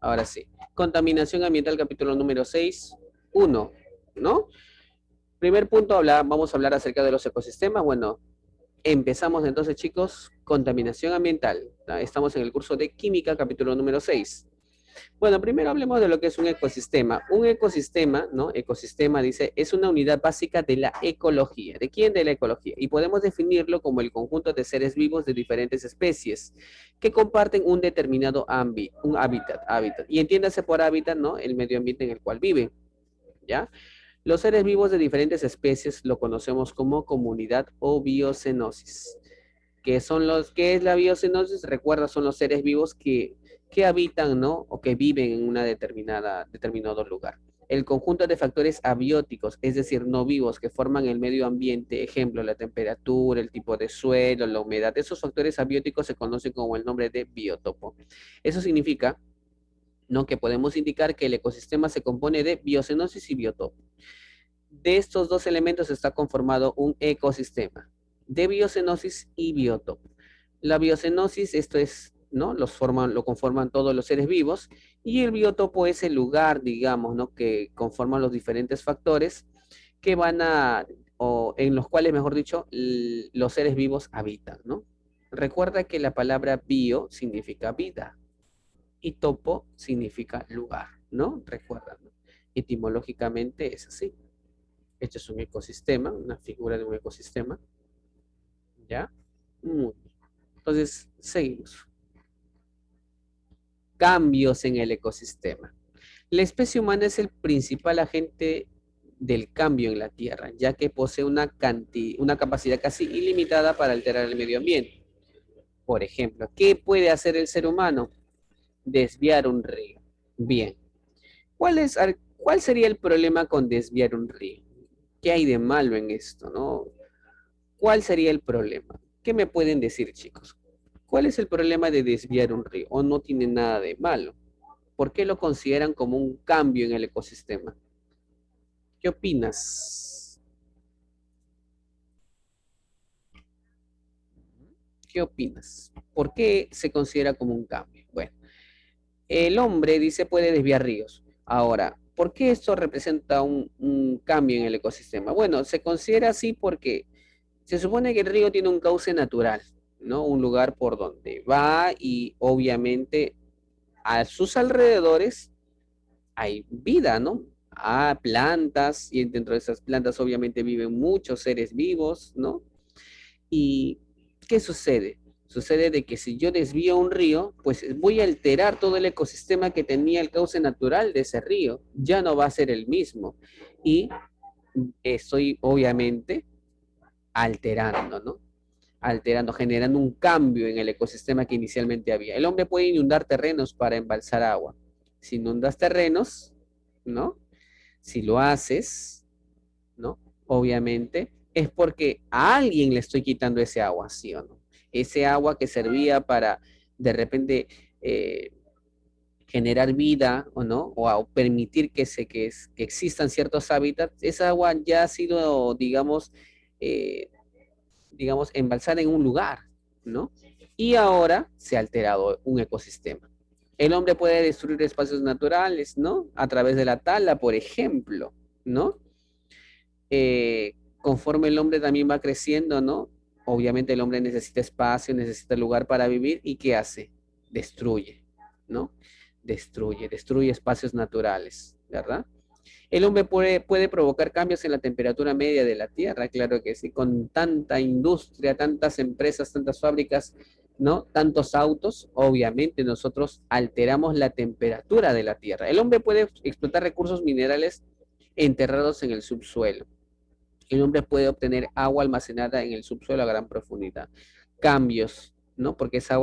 Ahora sí. Contaminación ambiental, capítulo número 6, 1, ¿no? Primer punto, vamos a hablar acerca de los ecosistemas. Bueno, empezamos entonces, chicos, contaminación ambiental. ¿Tá? Estamos en el curso de química, capítulo número 6. Bueno, primero hablemos de lo que es un ecosistema. Un ecosistema, ¿no? Ecosistema, dice, es una unidad básica de la ecología. ¿De quién? De la ecología. Y podemos definirlo como el conjunto de seres vivos de diferentes especies que comparten un determinado un hábitat. Y entiéndase por hábitat, ¿no? El medio ambiente en el cual viven, ¿ya? Los seres vivos de diferentes especies lo conocemos como comunidad o biocenosis. ¿Qué es la biocenosis? Recuerda, son los seres vivos que habitan, ¿no? O que viven en una determinado lugar. El conjunto de factores abióticos, es decir, no vivos, que forman el medio ambiente, ejemplo, la temperatura, el tipo de suelo, la humedad, esos factores abióticos se conocen como el nombre de biotopo. Eso significa, ¿no? Que podemos indicar que el ecosistema se compone de biocenosis y biotopo. De estos dos elementos está conformado un ecosistema de biocenosis y biotopo. La biocenosis, esto es, ¿no? Lo conforman todos los seres vivos, y el biotopo es el lugar, digamos, ¿no? Que conforman los diferentes factores que o en los cuales, mejor dicho, los seres vivos habitan, ¿no? Recuerda que la palabra bio significa vida y topo significa lugar, ¿no? Recuerda, ¿no? Etimológicamente es así. Este es un ecosistema, una figura de un ecosistema. ¿Ya? Muy bien. Entonces, seguimos. Cambios en el ecosistema. La especie humana es el principal agente del cambio en la Tierra, ya que posee una capacidad casi ilimitada para alterar el medio ambiente. Por ejemplo, ¿qué puede hacer el ser humano? Desviar un río. Bien. ¿Cuál sería el problema con desviar un río? ¿Qué hay de malo en esto, no? ¿Cuál sería el problema? ¿Qué me pueden decir, chicos? ¿Cuál es el problema de desviar un río? ¿O no tiene nada de malo? ¿Por qué lo consideran como un cambio en el ecosistema? ¿Qué opinas? ¿Qué opinas? ¿Por qué se considera como un cambio? Bueno, el hombre, dice, puede desviar ríos. Ahora, ¿por qué esto representa un cambio en el ecosistema? Bueno, se considera así porque se supone que el río tiene un cauce natural, ¿no? Un lugar por donde va y obviamente a sus alrededores hay vida, ¿no? Hay plantas y dentro de esas plantas obviamente viven muchos seres vivos, ¿no? ¿Y qué sucede? Sucede de que si yo desvío un río, pues voy a alterar todo el ecosistema que tenía el cauce natural de ese río. Ya no va a ser el mismo. Y estoy obviamente alterando, ¿no? Alterando, generando un cambio en el ecosistema que inicialmente había. El hombre puede inundar terrenos para embalsar agua. Si inundas terrenos, ¿no? Si lo haces, ¿no? Obviamente es porque a alguien le estoy quitando ese agua, ¿sí o no? Ese agua que servía para de repente generar vida o no, o permitir que existan ciertos hábitats, esa agua ya ha sido, eh, digamos, embalsada en un lugar, ¿no? Y ahora se ha alterado un ecosistema. El hombre puede destruir espacios naturales, ¿no? A través de la tala, por ejemplo, ¿no? Conforme el hombre también va creciendo, ¿no? Obviamente el hombre necesita espacio, necesita lugar para vivir, ¿y qué hace? Destruye, ¿no? Destruye espacios naturales, ¿verdad? El hombre puede provocar cambios en la temperatura media de la Tierra, claro que sí, con tanta industria, tantas empresas, tantas fábricas, ¿no? Tantos autos, obviamente nosotros alteramos la temperatura de la Tierra. El hombre puede explotar recursos minerales enterrados en el subsuelo. El hombre puede obtener agua almacenada en el subsuelo a gran profundidad. Cambios, ¿no? Porque esa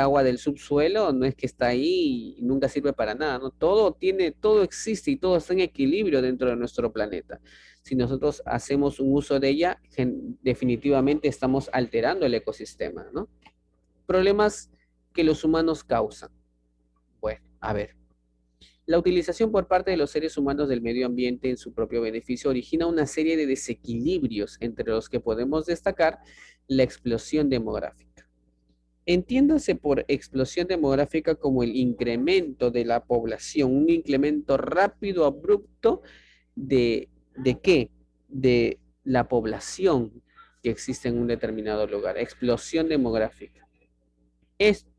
agua del subsuelo no es que está ahí y nunca sirve para nada, ¿no? Todo existe y todo está en equilibrio dentro de nuestro planeta. Si nosotros hacemos un uso de ella, definitivamente estamos alterando el ecosistema, ¿no? Problemas que los humanos causan. Bueno, a ver. La utilización por parte de los seres humanos del medio ambiente en su propio beneficio origina una serie de desequilibrios entre los que podemos destacar la explosión demográfica. Entiéndase por explosión demográfica como el incremento de la población, un incremento rápido, abrupto ¿de qué? De la población que existe en un determinado lugar. Explosión demográfica.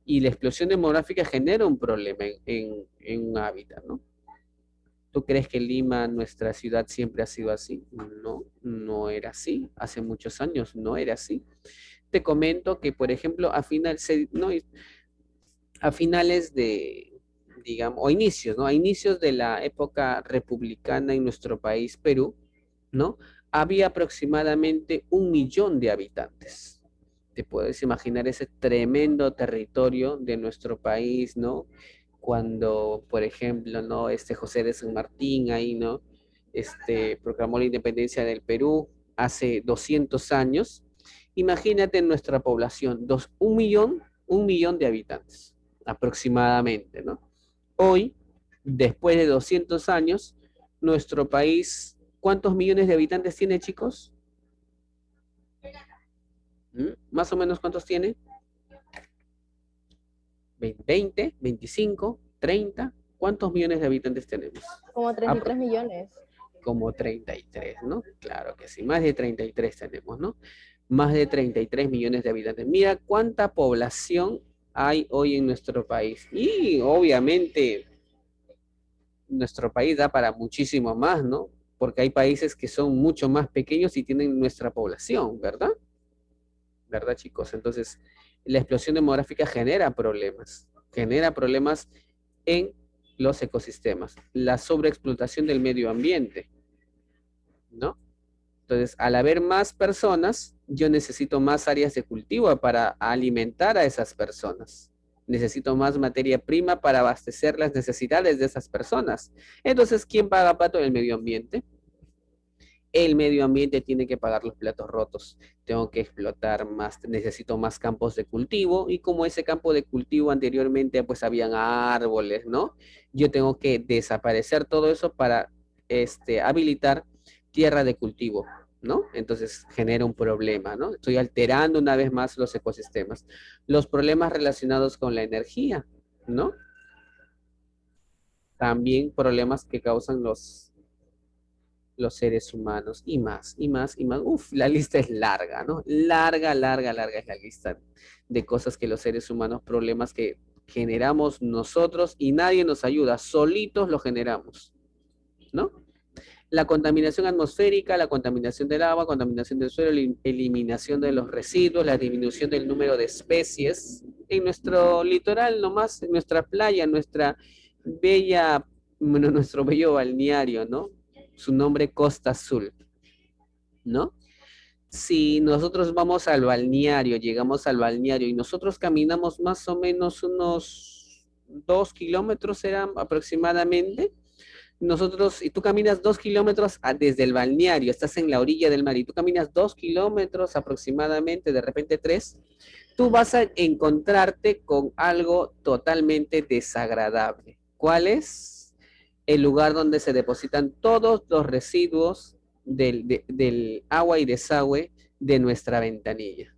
Y la explosión demográfica genera un problema en un hábitat, ¿no? ¿Tú crees que Lima, nuestra ciudad, siempre ha sido así? No, no era así. Hace muchos años no era así. Te comento que, por ejemplo, no, a finales de, digamos, o inicios, ¿no? A inicios de la época republicana en nuestro país, Perú, ¿no? Había aproximadamente 1 millón de habitantes. Te puedes imaginar ese tremendo territorio de nuestro país, ¿no? Cuando, por ejemplo, ¿no? José de San Martín ahí, ¿no? Proclamó la independencia del Perú hace 200 años. Imagínate nuestra población, 1 millón de habitantes aproximadamente, ¿no? Hoy, después de 200 años, nuestro país, ¿cuántos millones de habitantes tiene, chicos? ¿Más o menos cuántos tiene? ¿20, 25, 30? ¿Cuántos millones de habitantes tenemos? Como 33 millones. Como 33, ¿no? Claro que sí, más de 33 tenemos, ¿no? Más de 33 millones de habitantes. Mira cuánta población hay hoy en nuestro país. Y obviamente nuestro país da para muchísimo más, ¿no? Porque hay países que son mucho más pequeños y tienen nuestra población, ¿verdad? ¿Verdad, chicos? Entonces, la explosión demográfica genera problemas en los ecosistemas, la sobreexplotación del medio ambiente, ¿no? Entonces, al haber más personas, yo necesito más áreas de cultivo para alimentar a esas personas. Necesito más materia prima para abastecer las necesidades de esas personas. Entonces, ¿quién paga pato? El medio ambiente. El medio ambiente tiene que pagar los platos rotos. Tengo que explotar más, necesito más campos de cultivo y como ese campo de cultivo anteriormente pues habían árboles, ¿no? Yo tengo que desaparecer todo eso para habilitar tierra de cultivo, ¿no? Entonces genera un problema, ¿no? Estoy alterando una vez más los ecosistemas. Los problemas relacionados con la energía, ¿no? También problemas que causan los seres humanos y más, y más, y más. Uf, la lista es larga, ¿no? Larga, larga, larga es la lista de cosas que los seres humanos, problemas que generamos nosotros y nadie nos ayuda, solitos lo generamos, ¿no? La contaminación atmosférica, la contaminación del agua, contaminación del suelo, eliminación de los residuos, la disminución del número de especies en nuestro litoral nomás, en nuestra playa, nuestra bella, bueno, nuestro bello balneario, ¿no? Su nombre Costa Azul, ¿no? Si nosotros vamos al balneario, llegamos al balneario y nosotros caminamos más o menos unos 2 kilómetros, serán aproximadamente, nosotros, y tú caminas 2 kilómetros desde el balneario, estás en la orilla del mar y tú caminas 2 kilómetros aproximadamente, de repente 3, tú vas a encontrarte con algo totalmente desagradable. ¿Cuál es? El lugar donde se depositan todos los residuos del agua y desagüe de nuestra ventanilla,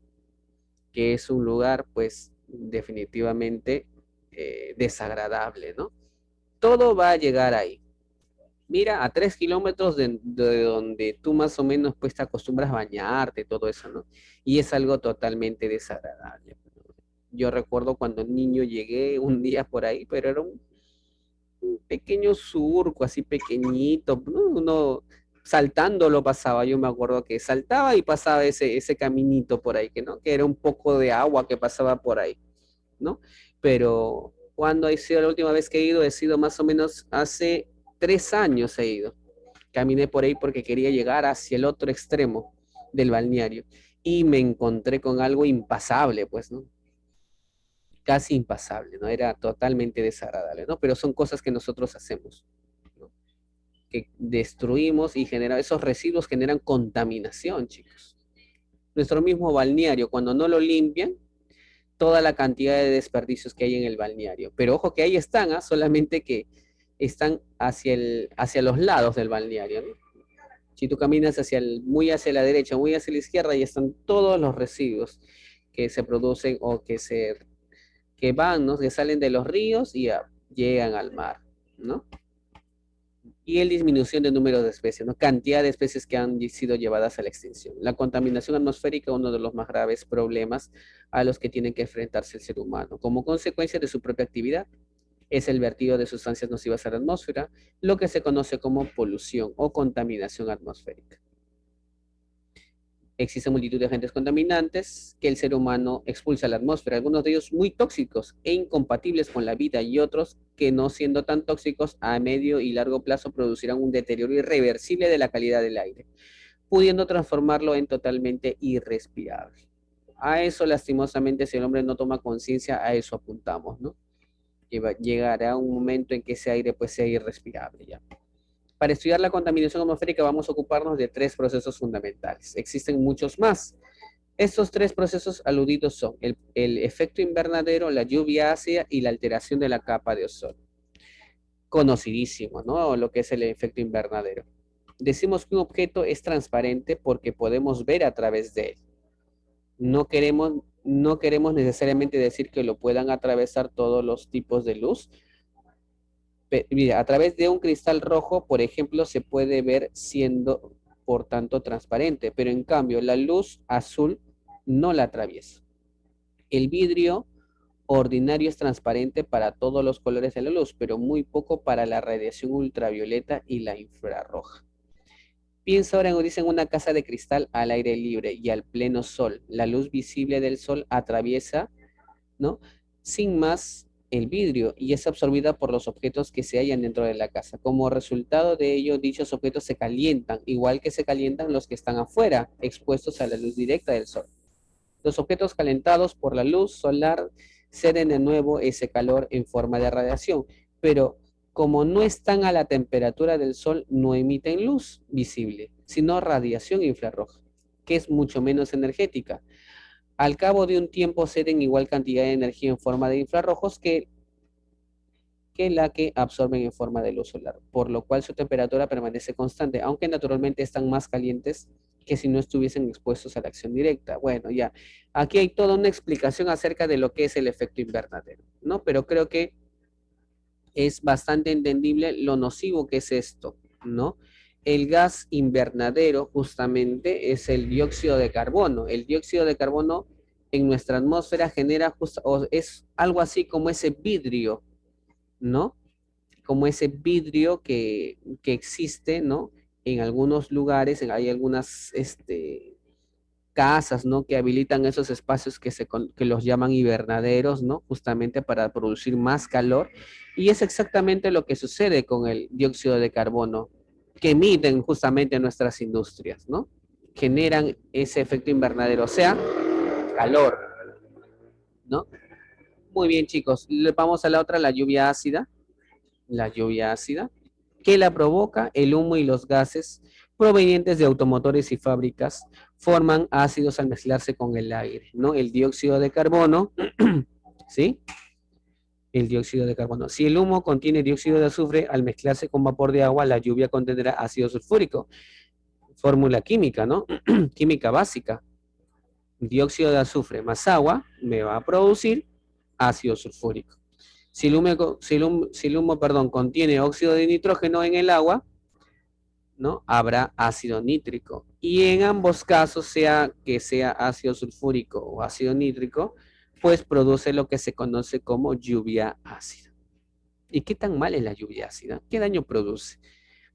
que es un lugar, pues, definitivamente desagradable, ¿no? Todo va a llegar ahí. Mira, a 3 kilómetros de donde tú más o menos pues te acostumbras a bañarte, todo eso, ¿no? Y es algo totalmente desagradable. Yo recuerdo cuando niño llegué un día por ahí, pero era un pequeño surco así pequeñito, ¿no? Uno saltando lo pasaba, yo me acuerdo que saltaba y pasaba ese caminito por ahí, que no, que era un poco de agua que pasaba por ahí, ¿no? Pero cuando he sido la última vez que he sido más o menos hace 3 años he ido. Caminé por ahí porque quería llegar hacia el otro extremo del balneario y me encontré con algo impasable, pues, ¿no? Casi impasable, ¿no? Era totalmente desagradable, ¿no? Pero son cosas que nosotros hacemos, ¿no? Que destruimos y esos residuos generan contaminación, chicos. Nuestro mismo balneario, cuando no lo limpian, toda la cantidad de desperdicios que hay en el balneario. Pero ojo que ahí están, ¿ah? Solamente que están hacia los lados del balneario, ¿no? Si tú caminas muy hacia la derecha, muy hacia la izquierda, ahí están todos los residuos que se producen o que van, ¿no? Que salen de los ríos y llegan al mar, ¿no? Y el disminución de número de especies, ¿no? Cantidad de especies que han sido llevadas a la extinción. La contaminación atmosférica, uno de los más graves problemas a los que tiene que enfrentarse el ser humano. Como consecuencia de su propia actividad, es el vertido de sustancias nocivas a la atmósfera, lo que se conoce como polución o contaminación atmosférica. Existe multitud de agentes contaminantes que el ser humano expulsa a la atmósfera, algunos de ellos muy tóxicos e incompatibles con la vida y otros que no siendo tan tóxicos a medio y largo plazo producirán un deterioro irreversible de la calidad del aire, pudiendo transformarlo en totalmente irrespirable. A eso lastimosamente si el hombre no toma conciencia, a eso apuntamos, ¿no? Llegará un momento en que ese aire pues sea irrespirable ya. Para estudiar la contaminación atmosférica vamos a ocuparnos de 3 procesos fundamentales. Existen muchos más. Estos 3 procesos aludidos son el efecto invernadero, la lluvia ácida y la alteración de la capa de ozono. Conocidísimo, ¿no? Lo que es el efecto invernadero. Decimos que un objeto es transparente porque podemos ver a través de él. No queremos necesariamente decir que lo puedan atravesar todos los tipos de luz. Mira, a través de un cristal rojo, por ejemplo, se puede ver siendo, por tanto, transparente, pero en cambio la luz azul no la atraviesa. El vidrio ordinario es transparente para todos los colores de la luz, pero muy poco para la radiación ultravioleta y la infrarroja. Piensa ahora en, dicen, una casa de cristal al aire libre y al pleno sol. La luz visible del sol atraviesa, ¿no? Sin más el vidrio y es absorbida por los objetos que se hallan dentro de la casa. Como resultado de ello, dichos objetos se calientan, igual que se calientan los que están afuera, expuestos a la luz directa del sol. Los objetos calentados por la luz solar ceden de nuevo ese calor en forma de radiación, pero como no están a la temperatura del sol, no emiten luz visible, sino radiación infrarroja, que es mucho menos energética. Al cabo de un tiempo ceden igual cantidad de energía en forma de infrarrojos que la que absorben en forma de luz solar, por lo cual su temperatura permanece constante, aunque naturalmente están más calientes que si no estuviesen expuestos a la acción directa. Bueno, ya, aquí hay toda una explicación acerca de lo que es el efecto invernadero, ¿no? Pero creo que es bastante entendible lo nocivo que es esto, ¿no? El gas invernadero justamente es el dióxido de carbono. El dióxido de carbono en nuestra atmósfera genera, o es algo así como ese vidrio, ¿no? Como ese vidrio que existe, ¿no? En algunos lugares, hay algunas casas, ¿no? Que habilitan esos espacios que los llaman invernaderos, ¿no? Justamente para producir más calor. Y es exactamente lo que sucede con el dióxido de carbono que emiten justamente nuestras industrias, ¿no? Generan ese efecto invernadero, o sea, calor, ¿no? Muy bien, chicos. Vamos a la otra, la lluvia ácida. La lluvia ácida, que la provoca el humo y los gases provenientes de automotores y fábricas forman ácidos al mezclarse con el aire, ¿no? El dióxido de carbono, ¿sí? El dióxido de carbono. Si el humo contiene dióxido de azufre, al mezclarse con vapor de agua, la lluvia contendrá ácido sulfúrico. Fórmula química, ¿no? Química básica. Dióxido de azufre más agua me va a producir ácido sulfúrico. Si el humo, perdón, contiene óxido de nitrógeno en el agua, ¿no? Habrá ácido nítrico. Y en ambos casos, sea que sea ácido sulfúrico o ácido nítrico, pues produce lo que se conoce como lluvia ácida. ¿Y qué tan mal es la lluvia ácida? ¿Qué daño produce?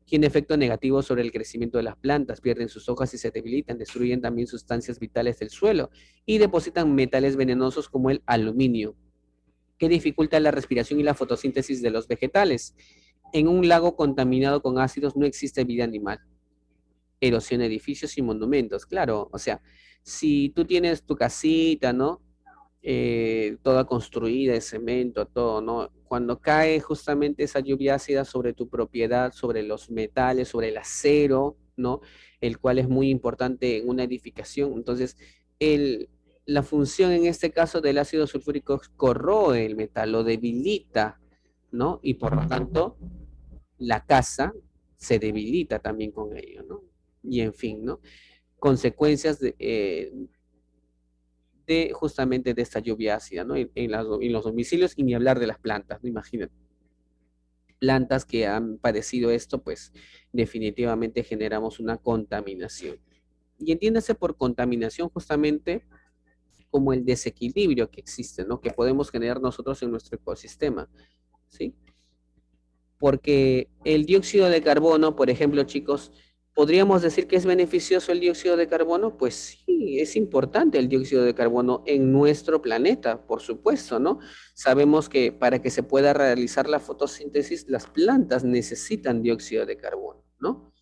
Tiene efecto negativo sobre el crecimiento de las plantas, pierden sus hojas y se debilitan, destruyen también sustancias vitales del suelo y depositan metales venenosos como el aluminio, que dificulta la respiración y la fotosíntesis de los vegetales. En un lago contaminado con ácidos no existe vida animal. Erosiona edificios y monumentos, claro, o sea, si tú tienes tu casita, ¿no? Toda construida de cemento, todo, ¿no? Cuando cae justamente esa lluvia ácida sobre tu propiedad, sobre los metales, sobre el acero, ¿no? El cual es muy importante en una edificación. Entonces, la función en este caso del ácido sulfúrico corroe el metal, lo debilita, ¿no? Y por lo tanto, la casa se debilita también con ello, ¿no? Y en fin, ¿no? Consecuencias de de justamente de esta lluvia ácida, ¿no? En los domicilios y ni hablar de las plantas, ¿no? Imagínate. Plantas que han padecido esto, pues definitivamente generamos una contaminación. Y entiéndase por contaminación justamente como el desequilibrio que existe, ¿no? Que podemos generar nosotros en nuestro ecosistema, ¿sí? Porque el dióxido de carbono, por ejemplo, chicos, ¿podríamos decir que es beneficioso el dióxido de carbono? Pues sí, es importante el dióxido de carbono en nuestro planeta, por supuesto, ¿no? Sabemos que para que se pueda realizar la fotosíntesis, las plantas necesitan dióxido de carbono, ¿no?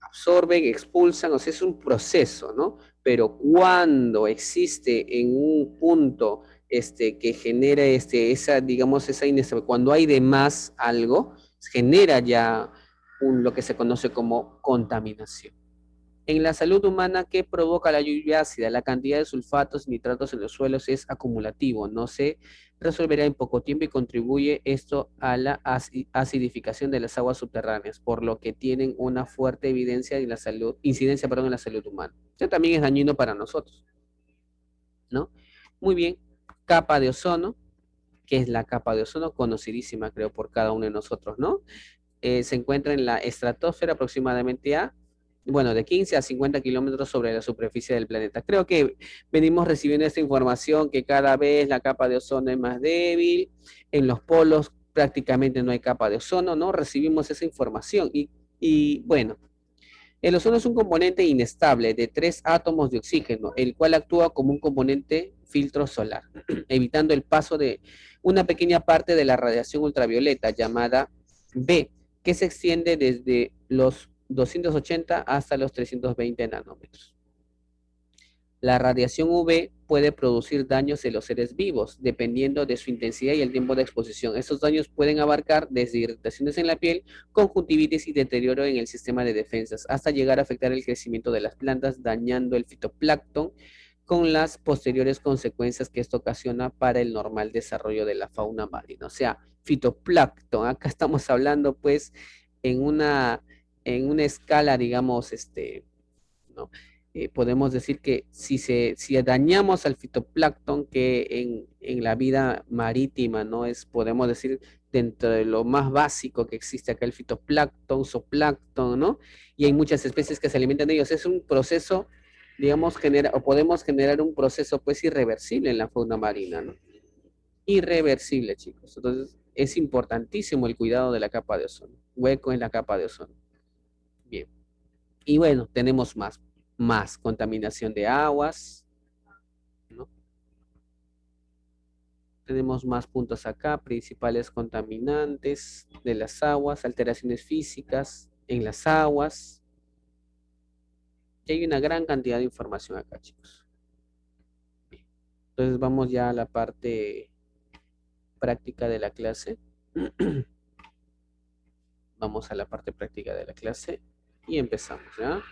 Absorben, expulsan, o sea, es un proceso, ¿no? Pero cuando existe en un punto que genera esa, digamos, esa inestabilidad, cuando hay de más algo, genera ya lo que se conoce como contaminación. En la salud humana, ¿qué provoca la lluvia ácida? La cantidad de sulfatos y nitratos en los suelos es acumulativo, no se resolverá en poco tiempo y contribuye esto a la acidificación de las aguas subterráneas, por lo que tienen una fuerte evidencia en la salud, incidencia, perdón, en la salud humana. Esto también es dañino para nosotros, ¿no? Muy bien, capa de ozono, que es la capa de ozono, conocidísima creo por cada uno de nosotros, ¿no? Se encuentra en la estratosfera aproximadamente bueno, de 15 a 50 kilómetros sobre la superficie del planeta. Creo que venimos recibiendo esta información que cada vez la capa de ozono es más débil, en los polos prácticamente no hay capa de ozono, ¿no? Recibimos esa información y bueno, el ozono es un componente inestable de 3 átomos de oxígeno, el cual actúa como un componente filtro solar, evitando el paso de una pequeña parte de la radiación ultravioleta llamada B, que se extiende desde los 280 hasta los 320 nanómetros. La radiación UV puede producir daños en los seres vivos, dependiendo de su intensidad y el tiempo de exposición. Estos daños pueden abarcar desde irritaciones en la piel, conjuntivitis y deterioro en el sistema de defensas, hasta llegar a afectar el crecimiento de las plantas, dañando el fitoplancton, con las posteriores consecuencias que esto ocasiona para el normal desarrollo de la fauna marina. O sea, fitoplancton, acá estamos hablando pues en una escala, digamos, ¿no? Podemos decir que si dañamos al fitoplancton, que en la vida marítima, ¿no? Podemos decir, dentro de lo más básico que existe acá, el fitoplancton, zooplancton, ¿no? Y hay muchas especies que se alimentan de ellos. Es un proceso, digamos, o podemos generar un proceso, pues, irreversible en la fauna marina, ¿no? Irreversible, chicos. Entonces, es importantísimo el cuidado de la capa de ozono. Hueco en la capa de ozono. Bien. Y bueno, tenemos más contaminación de aguas, ¿no? Tenemos más puntos acá, principales contaminantes de las aguas, alteraciones físicas en las aguas. Y hay una gran cantidad de información acá, chicos. Bien. Entonces vamos ya a la parte práctica de la clase. Vamos a la parte práctica de la clase y empezamos, ¿ya?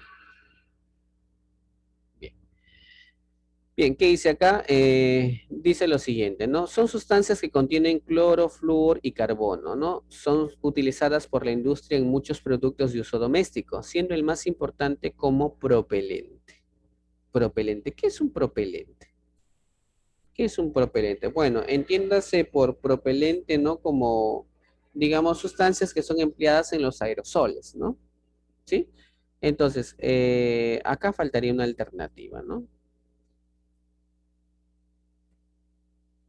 Bien. Bien, ¿qué dice acá? Dice lo siguiente, ¿no? Son sustancias que contienen cloro, flúor y carbono, ¿no? Son utilizadas por la industria en muchos productos de uso doméstico, siendo el más importante como propelente. Propelente, ¿qué es un propelente? ¿Qué es un propelente? Bueno, entiéndase por propelente, ¿no? Como, digamos, sustancias que son empleadas en los aerosoles, ¿no? ¿Sí? Entonces, acá faltaría una alternativa, ¿no?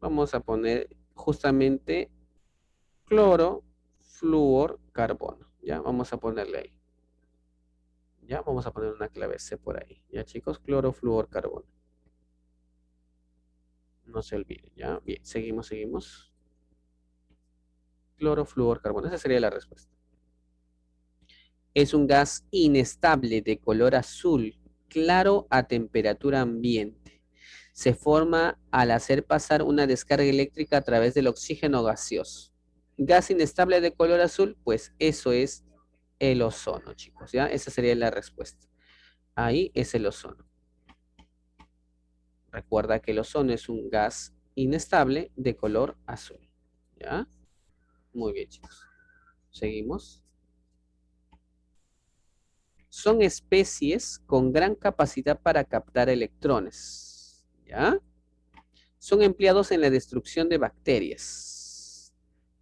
Vamos a poner justamente cloro, flúor, carbono. Ya, vamos a ponerle ahí. Ya, vamos a poner una clave C por ahí. Ya, chicos, cloro, flúor, carbono. No se olviden, ya. Bien, seguimos. Cloro, flúor, carbono. Esa sería la respuesta. Es un gas inestable de color azul, claro a temperatura ambiente. Se forma al hacer pasar una descarga eléctrica a través del oxígeno gaseoso. Gas inestable de color azul, pues eso es el ozono, chicos, ¿ya? Esa sería la respuesta. Ahí es el ozono. Recuerda que el ozono es un gas inestable de color azul, ¿ya? Muy bien, chicos. Seguimos. Son especies con gran capacidad para captar electrones, ¿ya? son empleados en la destrucción de bacterias.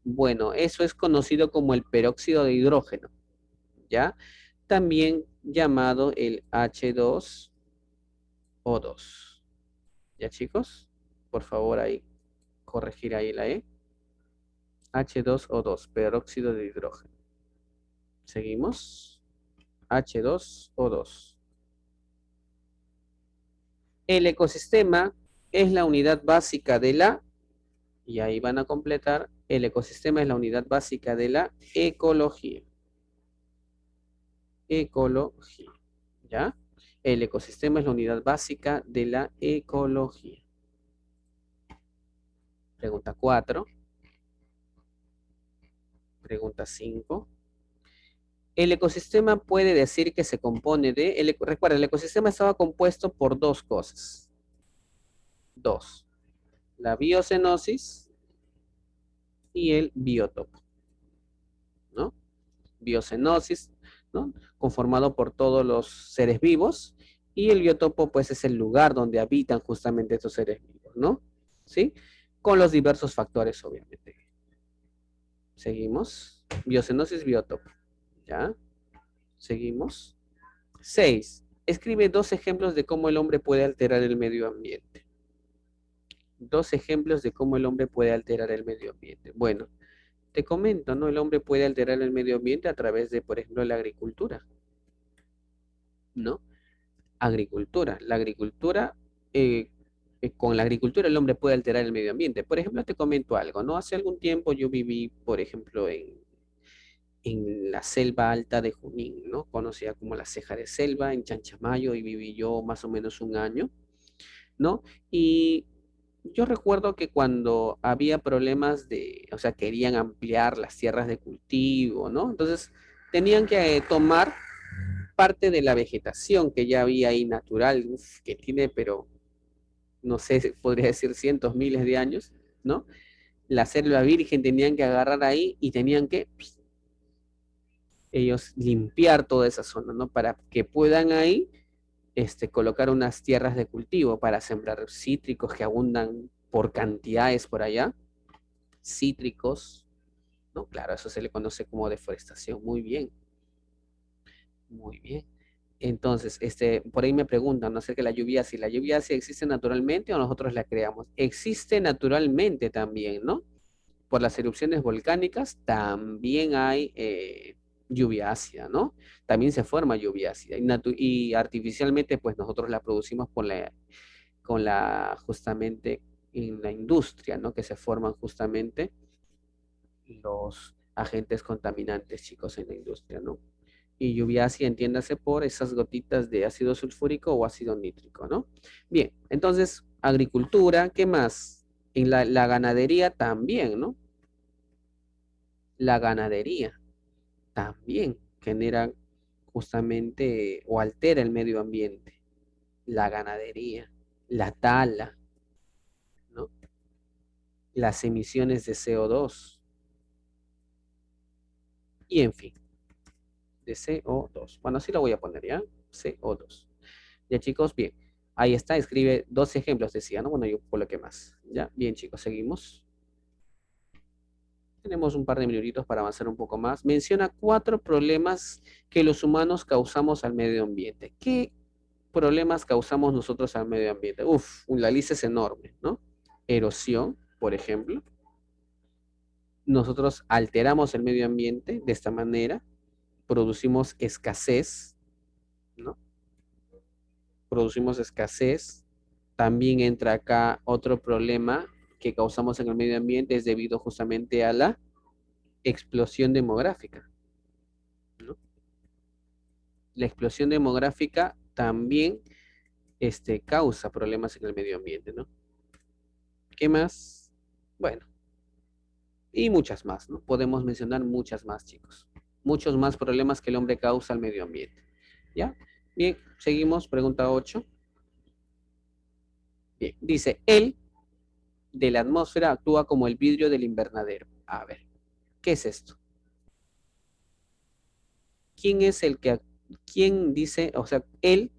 Bueno, eso es conocido como el peróxido de hidrógeno, ¿ya? También llamado el H2O2. ¿Ya, chicos? Por favor, ahí, corregir ahí la E. H2O2, peróxido de hidrógeno. Seguimos. H2O2. El ecosistema es la unidad básica de la, y ahí van a completar, el ecosistema es la unidad básica de la ecología. Ecología, ¿ya? El ecosistema es la unidad básica de la ecología. Pregunta 4. Pregunta 5. El ecosistema puede decir que se compone de, recuerda, el ecosistema estaba compuesto por dos cosas. Dos. La biocenosis y el biotopo, ¿no? Biocenosis, ¿no? Conformado por todos los seres vivos, y el biotopo, pues, es el lugar donde habitan justamente estos seres vivos, ¿no? ¿Sí? Con los diversos factores, obviamente. Seguimos. Biocenosis, biotopo. ¿Ya? Seguimos. 6. Escribe dos ejemplos de cómo el hombre puede alterar el medio ambiente. Dos ejemplos de cómo el hombre puede alterar el medio ambiente. Bueno, te comento, ¿no? El hombre puede alterar el medio ambiente a través de, por ejemplo, la agricultura, ¿no? Agricultura. La agricultura, con la agricultura el hombre puede alterar el medio ambiente. Por ejemplo, te comento algo, ¿no? Hace algún tiempo yo viví, por ejemplo, en la selva alta de Junín, ¿no? Conocida como la Ceja de Selva, en Chanchamayo, y viví yo más o menos un año, ¿no? Y yo recuerdo que cuando había problemas de, o sea, querían ampliar las tierras de cultivo, ¿no? Entonces, tenían que tomar parte de la vegetación que ya había ahí natural, uf, que tiene, pero no sé, podría decir cientos, miles de años, ¿no? La selva virgen tenían que agarrar ahí y tenían que ellos limpiar toda esa zona, ¿no? Para que puedan ahí colocar unas tierras de cultivo para sembrar cítricos que abundan por cantidades por allá, cítricos, ¿no? Claro, eso se le conoce como deforestación. Muy bien, muy bien. Entonces, por ahí me preguntan, ¿no? Acerca de la lluvia, si la lluvia ácida existe naturalmente o nosotros la creamos. Existe naturalmente también, ¿no? Por las erupciones volcánicas también hay lluvia ácida, ¿no? También se forma lluvia ácida y artificialmente pues nosotros la producimos justamente en la industria, ¿no? Que se forman justamente los agentes contaminantes, chicos, en la industria, ¿no? Y lluvia ácida, entiéndase por esas gotitas de ácido sulfúrico o ácido nítrico, ¿no? Bien, entonces, agricultura, ¿qué más? En la ganadería también, ¿no? La ganadería también genera justamente o altera el medio ambiente. La ganadería, la tala, ¿no? Las emisiones de CO2 y en fin, de CO2. Bueno, así lo voy a poner, ¿ya? CO2. Ya, chicos, bien. Ahí está, escribe dos ejemplos, decía, ¿no? Bueno, yo coloqué más. Ya, bien, chicos, seguimos. Tenemos un par de minutitos para avanzar un poco más. Menciona 4 problemas que los humanos causamos al medio ambiente. ¿Qué problemas causamos nosotros al medio ambiente? Uf, la lista es enorme, ¿no? Erosión, por ejemplo. Nosotros alteramos el medio ambiente de esta manera. Producimos escasez, ¿no? Producimos escasez. También entra acá otro problema que causamos en el medio ambiente, es debido justamente a la explosión demográfica, ¿no? La explosión demográfica también causa problemas en el medio ambiente, ¿no? ¿Qué más? Bueno, y muchas más, ¿no? Podemos mencionar muchas más, chicos. Muchos más problemas que el hombre causa al medio ambiente. ¿Ya? Bien, seguimos. Pregunta 8. Bien, dice, él de la atmósfera actúa como el vidrio del invernadero. A ver, ¿qué es esto? ¿Quién es el que, quién dice, o sea, él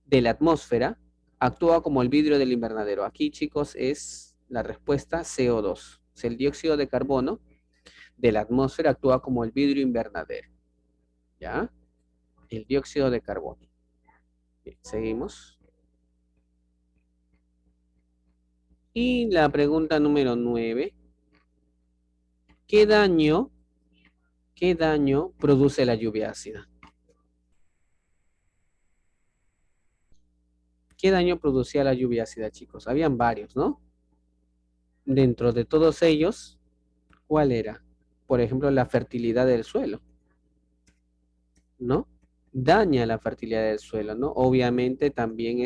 de la atmósfera actúa como el vidrio del invernadero? Aquí, chicos, es la respuesta CO2. El dióxido de carbono de la atmósfera actúa como el vidrio invernadero. ¿Ya? El dióxido de carbono. Bien, seguimos. Y la pregunta número 9. ¿Qué daño produce la lluvia ácida? ¿Qué daño producía la lluvia ácida, chicos? Habían varios, ¿no? Dentro de todos ellos, ¿cuál era? Por ejemplo, la fertilidad del suelo, ¿no? Daña la fertilidad del suelo, ¿no? Obviamente también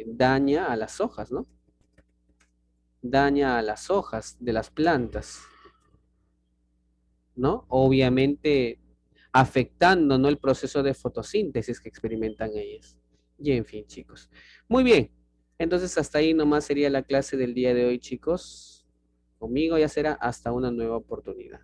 daña a las hojas, ¿no? Daña a las hojas de las plantas, ¿no? Obviamente afectando, ¿no? El proceso de fotosíntesis que experimentan ellas. Y en fin, chicos. Muy bien. Entonces, hasta ahí nomás sería la clase del día de hoy, chicos. Conmigo ya será hasta una nueva oportunidad.